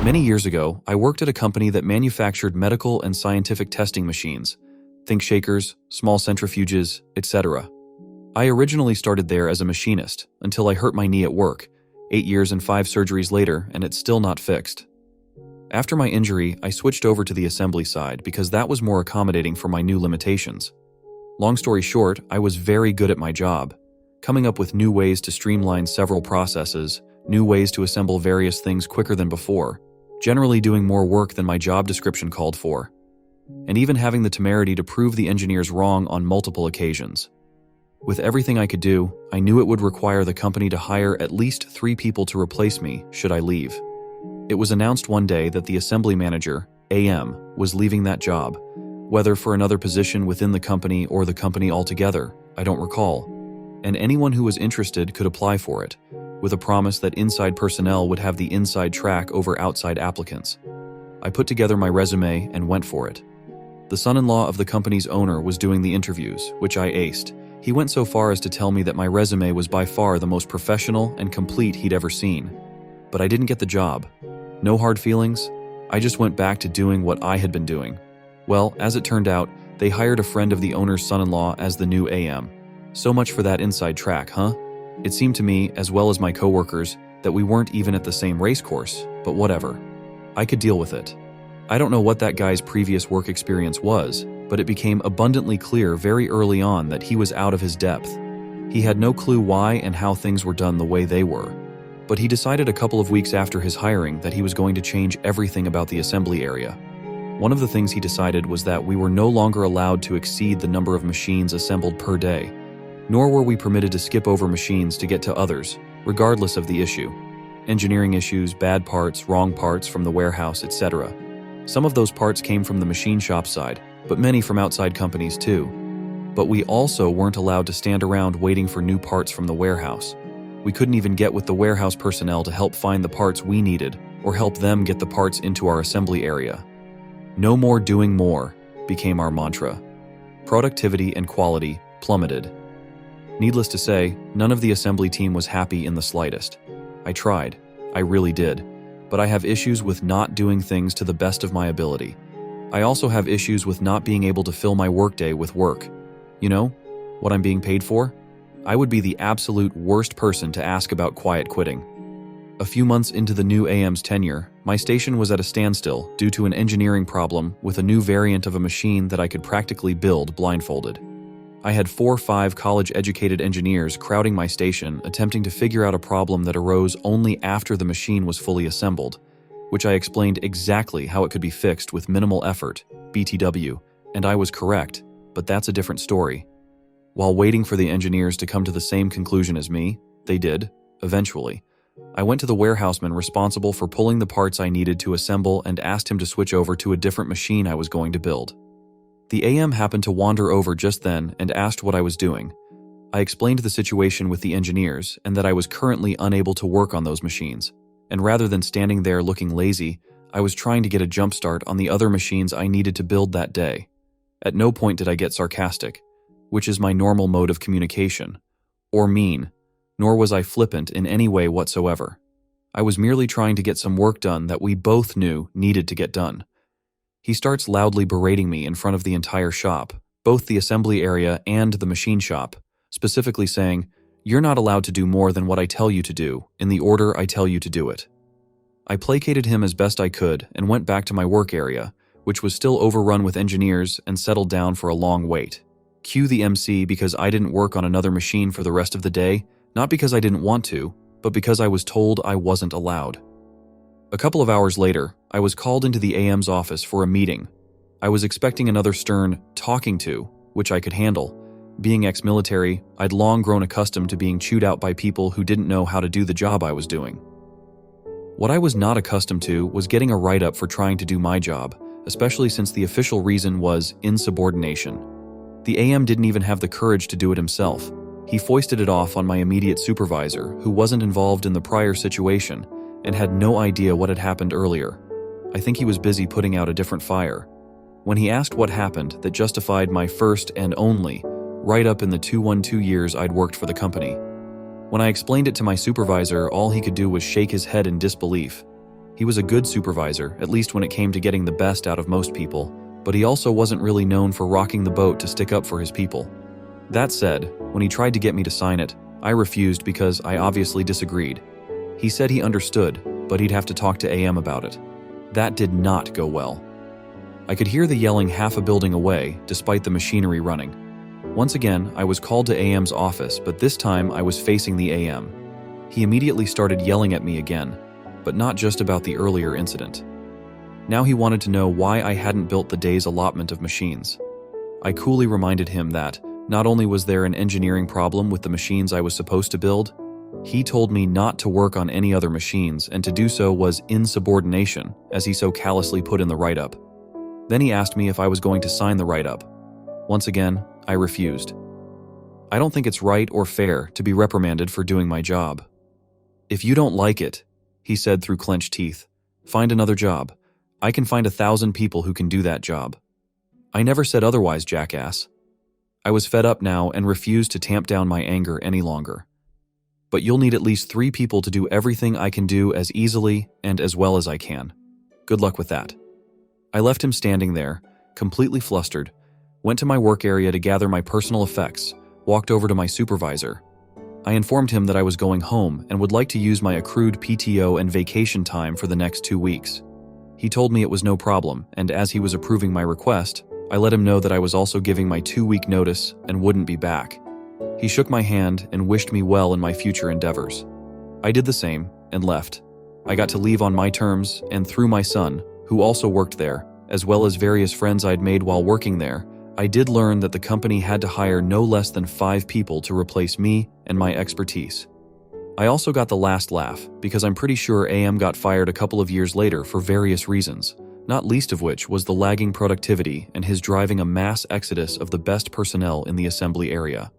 Many years ago, I worked at a company that manufactured medical and scientific testing machines. Think shakers, small centrifuges, etc. I originally started there as a machinist until I hurt my knee at work, 8 years and 5 surgeries later, and it's still not fixed. After my injury, I switched over to the assembly side because that was more accommodating for my new limitations. Long story short, I was very good at my job, coming up with new ways to streamline several processes, new ways to assemble various things quicker than before, generally doing more work than my job description called for, and even having the temerity to prove the engineers wrong on multiple occasions. With everything I could do, I knew it would require the company to hire at least 3 people to replace me should I leave. It was announced one day that the assembly manager, AM, was leaving that job, whether for another position within the company or the company altogether, I don't recall, and anyone who was interested could apply for it, with a promise that inside personnel would have the inside track over outside applicants. I put together my resume and went for it. The son-in-law of the company's owner was doing the interviews, which I aced. He went so far as to tell me that my resume was by far the most professional and complete he'd ever seen. But I didn't get the job. No hard feelings. I just went back to doing what I had been doing. Well, as it turned out, they hired a friend of the owner's son-in-law as the new AM. So much for that inside track, huh? It seemed to me, as well as my coworkers, that we weren't even at the same race course, but whatever. I could deal with it. I don't know what that guy's previous work experience was, but it became abundantly clear very early on that he was out of his depth. He had no clue why and how things were done the way they were. But he decided a couple of weeks after his hiring that he was going to change everything about the assembly area. One of the things he decided was that we were no longer allowed to exceed the number of machines assembled per day, nor were we permitted to skip over machines to get to others, regardless of the issue. Engineering issues, bad parts, wrong parts from the warehouse, etc. Some of those parts came from the machine shop side, but many from outside companies too. But we also weren't allowed to stand around waiting for new parts from the warehouse. We couldn't even get with the warehouse personnel to help find the parts we needed or help them get the parts into our assembly area. No more doing more became our mantra. Productivity and quality plummeted. Needless to say, none of the assembly team was happy in the slightest. I tried. I really did. But I have issues with not doing things to the best of my ability. I also have issues with not being able to fill my workday with work. You know, what I'm being paid for? I would be the absolute worst person to ask about quiet quitting. A few months into the new AM's tenure, my station was at a standstill due to an engineering problem with a new variant of a machine that I could practically build blindfolded. I had 4 or 5 college-educated engineers crowding my station attempting to figure out a problem that arose only after the machine was fully assembled, which I explained exactly how it could be fixed with minimal effort, BTW, and I was correct, but that's a different story. While waiting for the engineers to come to the same conclusion as me, they did, eventually. I went to the warehouseman responsible for pulling the parts I needed to assemble and asked him to switch over to a different machine I was going to build. The AM happened to wander over just then and asked what I was doing. I explained the situation with the engineers and that I was currently unable to work on those machines. And rather than standing there looking lazy, I was trying to get a jump start on the other machines I needed to build that day. At no point did I get sarcastic, which is my normal mode of communication, or mean, nor was I flippant in any way whatsoever. I was merely trying to get some work done that we both knew needed to get done. He starts loudly berating me in front of the entire shop, both the assembly area and the machine shop, specifically saying, "You're not allowed to do more than what I tell you to do, in the order I tell you to do it." I placated him as best I could and went back to my work area, which was still overrun with engineers, and settled down for a long wait. Cue the MC because I didn't work on another machine for the rest of the day, not because I didn't want to, but because I was told I wasn't allowed. A couple of hours later, I was called into the AM's office for a meeting. I was expecting another stern talking to, which I could handle. Being ex-military, I'd long grown accustomed to being chewed out by people who didn't know how to do the job I was doing. What I was not accustomed to was getting a write-up for trying to do my job, especially since the official reason was insubordination. The AM didn't even have the courage to do it himself. He foisted it off on my immediate supervisor, who wasn't involved in the prior situation and had no idea what had happened earlier. I think he was busy putting out a different fire. When he asked what happened that justified my first and only write-up in the 212 years I'd worked for the company. When I explained it to my supervisor, all he could do was shake his head in disbelief. He was a good supervisor, at least when it came to getting the best out of most people, but he also wasn't really known for rocking the boat to stick up for his people. That said, when he tried to get me to sign it, I refused because I obviously disagreed. He said he understood, but he'd have to talk to AM about it. That did not go well. I could hear the yelling half a building away, despite the machinery running. Once again, I was called to AM's office, but this time I was facing the AM. He immediately started yelling at me again, but not just about the earlier incident. Now he wanted to know why I hadn't built the day's allotment of machines. I coolly reminded him that not only was there an engineering problem with the machines I was supposed to build, he told me not to work on any other machines, and to do so was insubordination, as he so callously put in the write-up. Then he asked me if I was going to sign the write-up. Once again, I refused. I don't think it's right or fair to be reprimanded for doing my job. If you don't like it, he said through clenched teeth, find another job. I can find 1,000 people who can do that job. I never said otherwise, jackass. I was fed up now and refused to tamp down my anger any longer. But you'll need at least 3 people to do everything I can do as easily and as well as I can. Good luck with that. I left him standing there, completely flustered, went to my work area to gather my personal effects, walked over to my supervisor. I informed him that I was going home and would like to use my accrued PTO and vacation time for the next 2 weeks. He told me it was no problem, and as he was approving my request, I let him know that I was also giving my 2-week notice and wouldn't be back. He shook my hand and wished me well in my future endeavors. I did the same and left. I got to leave on my terms, and through my son, who also worked there, as well as various friends I'd made while working there, I did learn that the company had to hire no less than 5 people to replace me and my expertise. I also got the last laugh, because I'm pretty sure AM got fired a couple of years later for various reasons, not least of which was the lagging productivity and his driving a mass exodus of the best personnel in the assembly area.